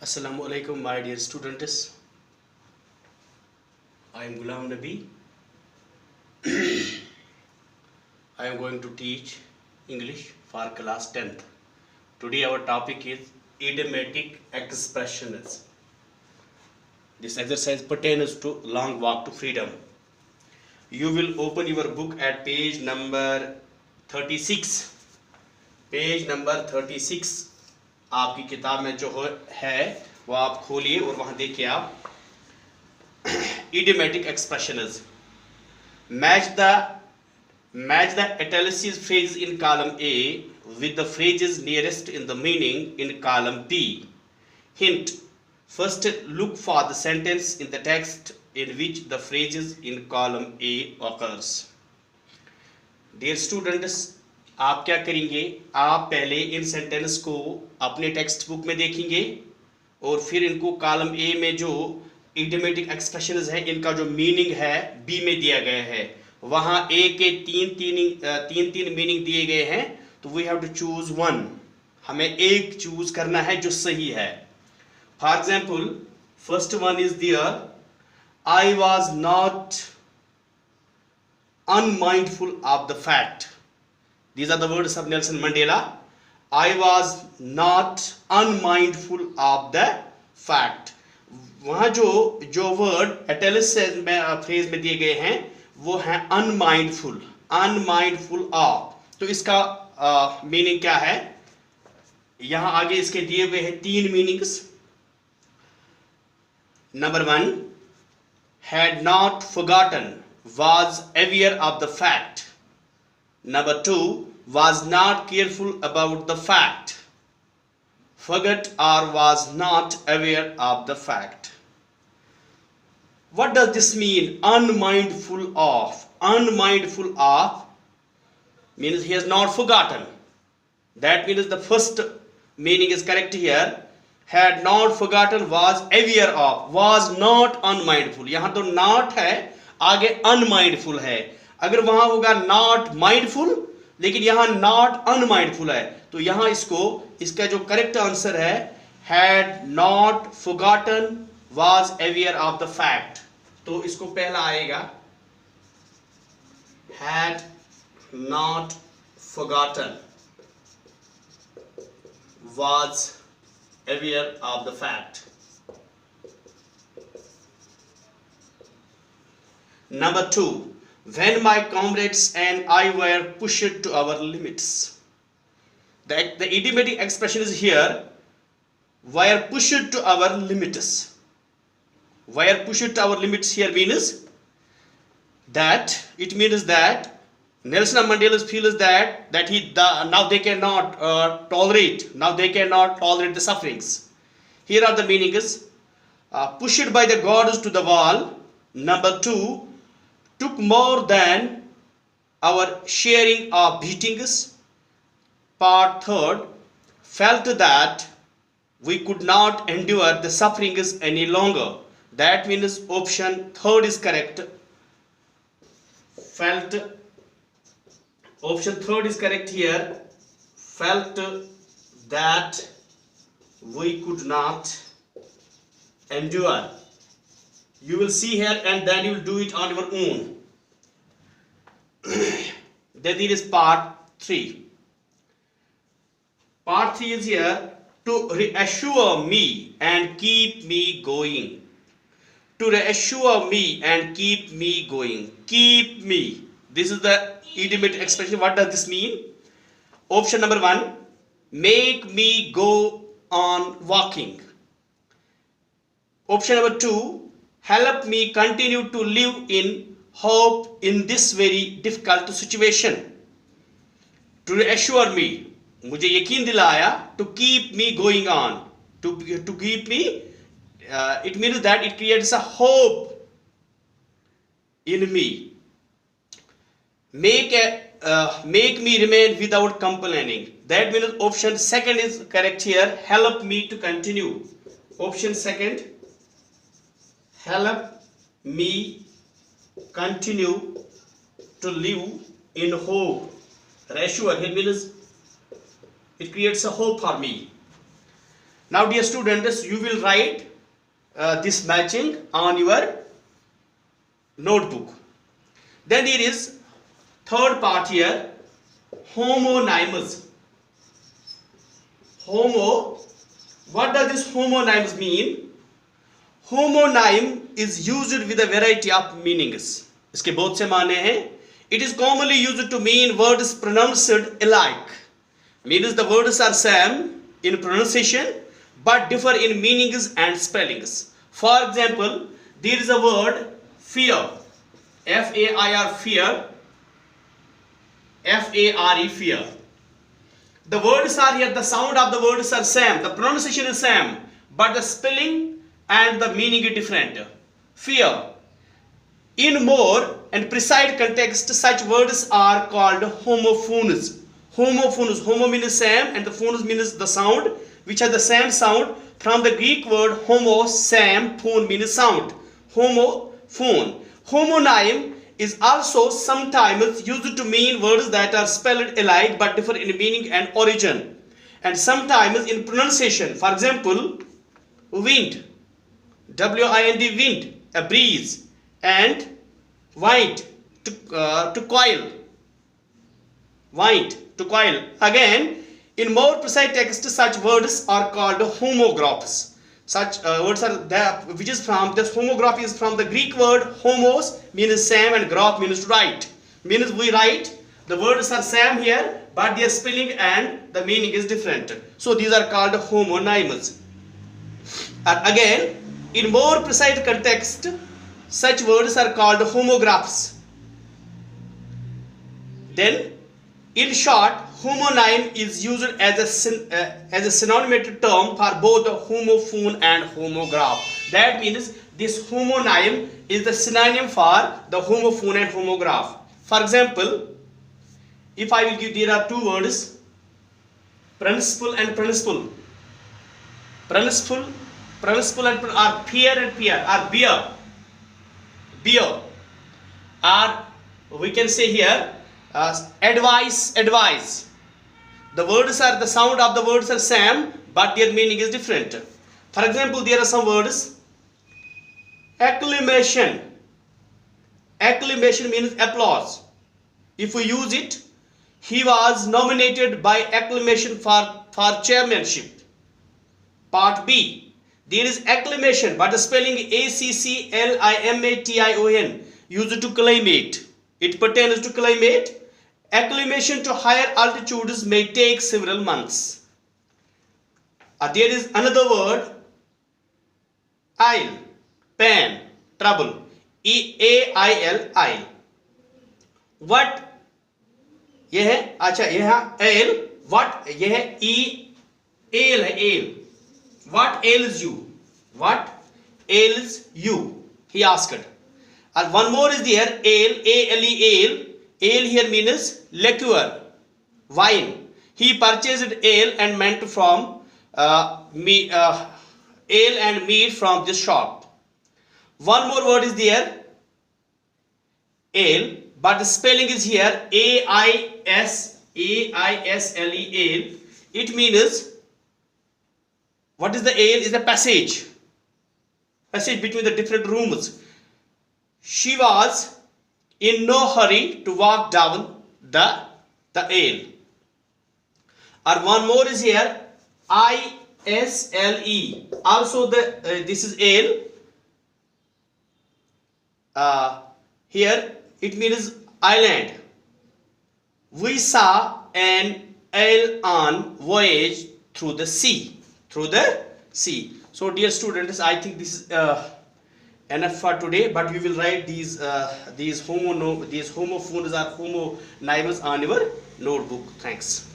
Assalamu alaikum, my dear students. I am Ghulam Nabi. I am going to teach English for class 10th. Today our topic is idiomatic expressions. This exercise pertains to long walk to freedom. You will open your book at page number 36. Page number 36 आपकी किताब में जो है वो आप खोलिए और वहां देखिए आप idiomatic expressions. Match the italicized phrases in column A with the phrases nearest in the meaning in column B. Hint: first look for the sentence in the text in which the phrases in column A occurs. Dear students, आप क्या करेंगे? आप पहले इन sentence को अपने text book में देखेंगे और फिर इनको कॉलम ए में जो इडियोमेटिक एक्सप्रेशंस है इनका जो मीनिंग है बी में दिया गया है, वहां ए के तीन मीनिंग दिए गए हैं, तो we have to choose one. हमें एक चूज करना है जो सही है. For example, first one is there, I was not unmindful of the fact. These are the words of Nelson Mandela. I was not unmindful of the fact. वहाँ जो word italics में फ्रेज में दिए गए हैं वो है unmindful of. तो इसका मीनिंग क्या है? यहाँ आगे इसके दिए हुए हैं तीन meanings. Number one, had not forgotten, was aware of the fact. Number two, was not careful about the fact. Forgot or was not aware of the fact. What does this mean? Unmindful of. Unmindful of means he has not forgotten. That means the first meaning is correct here. Had not forgotten, was aware of, was not unmindful. यहाँ तो not है, आगे unmindful है. अगर वहां होगा not mindful, लेकिन यहां नॉट अनमाइंडफुल है, तो यहां इसका जो करेक्ट आंसर है had not forgotten was aware of the fact. तो इसको पहला आएगा had not forgotten was aware of the fact. Number two, when my comrades and I were pushed to our limits. The idiomatic expression is here, were pushed to our limits. Were pushed to our limits here means that Nelson Mandela feels that now they cannot tolerate the sufferings. Here are the meanings: pushed by the gods to the wall. Number two, took more than our sharing of beatings. Part third, felt that we could not endure the sufferings any longer. That means option third is correct. Felt, option third is correct here. Felt that we could not endure. You will see here and then you will do it on your own. Then there is part 3. Part 3 is here, to reassure me and keep me going. To reassure me and keep me going. Keep me. This is the idiomatic expression. What does this mean? Option number 1, make me go on walking. Option number 2, help me continue to live in hope in this very difficult situation. To reassure me, मुझे यकीन दिलाया. To keep me going on, to keep me, it means that it creates a hope in me. Make me remain without complaining. That means option second is correct here. Help me to continue. Option second, help me continue to live in hope. Reassure here means it creates a hope for me. Now dear students, you will write this matching on your notebook. Then there is third part here, homonyms. What does this homonyms mean? Homonym is used with a variety of meanings. इसके बहुत से माने हैं. It is commonly used to mean words pronounced alike. Means the words are same in pronunciation but differ in meanings and spellings. For example, there is a word fear, F-A-I-R, fear, F-A-R-E, fear. The words are here, the sound of the words are same, the pronunciation is same, but the spelling and the meaning is different. Fear. In more and precise context, such words are called homophones. Homophones. Homo means same and the phones means the sound, which has the same sound. From the Greek word homo, same, phone means sound. Homophone. Homonym is also sometimes used to mean words that are spelled alike but differ in meaning and origin, and sometimes in pronunciation. For example, wind, W-I-N-D, wind, a breeze, and wind, to coil, wind, to coil. Again, in more precise text, such words are called homographs. Such words are there, which is from, this homograph is from the Greek word homos, means same, and graph means write. Means we write, the words are same here, but their spelling and the meaning is different. So these are called homonyms. And again, in more precise context, such words are called homographs. Then, in short, homonym is used as a synonymous term for both the homophone and homograph. That means this homonym is the synonym for the homophone and homograph. For example, if I will give, there are two words, principle and principle. Principle and are fear and fear, are beer, or we can say here advice. The words are, the sound of the words are same but their meaning is different. For example, there are some words. Acclamation means applause. If we use it, he was nominated by acclamation for chairmanship. Part B, there is acclamation, but the spelling ACCLIMATION, used to climate. It pertains to climate. Acclimation to higher altitudes may take several months. There is another word, aisle, pain, trouble, EAIL, aisle. What यह है, अच्छा यह ail, what यह है ail है, ail. What ails you? What ails you? He asked. And one more is there, ale, A-L-E, ale. Ale here means liquor, wine. He purchased ale and meant from ale and meat from this shop. One more word is there, ale, but the spelling is here A-I-S-L-E, ale. It means, what is the ale? Is a passage between the different rooms. She was in no hurry to walk down the aisle. Or one more is here, I-S-L-E. Also this is aisle. Here it means island. We saw an aisle on voyage through the sea. So dear students, I think this is enough for today, but we will write these homophones or homonyms on your notebook. Thanks.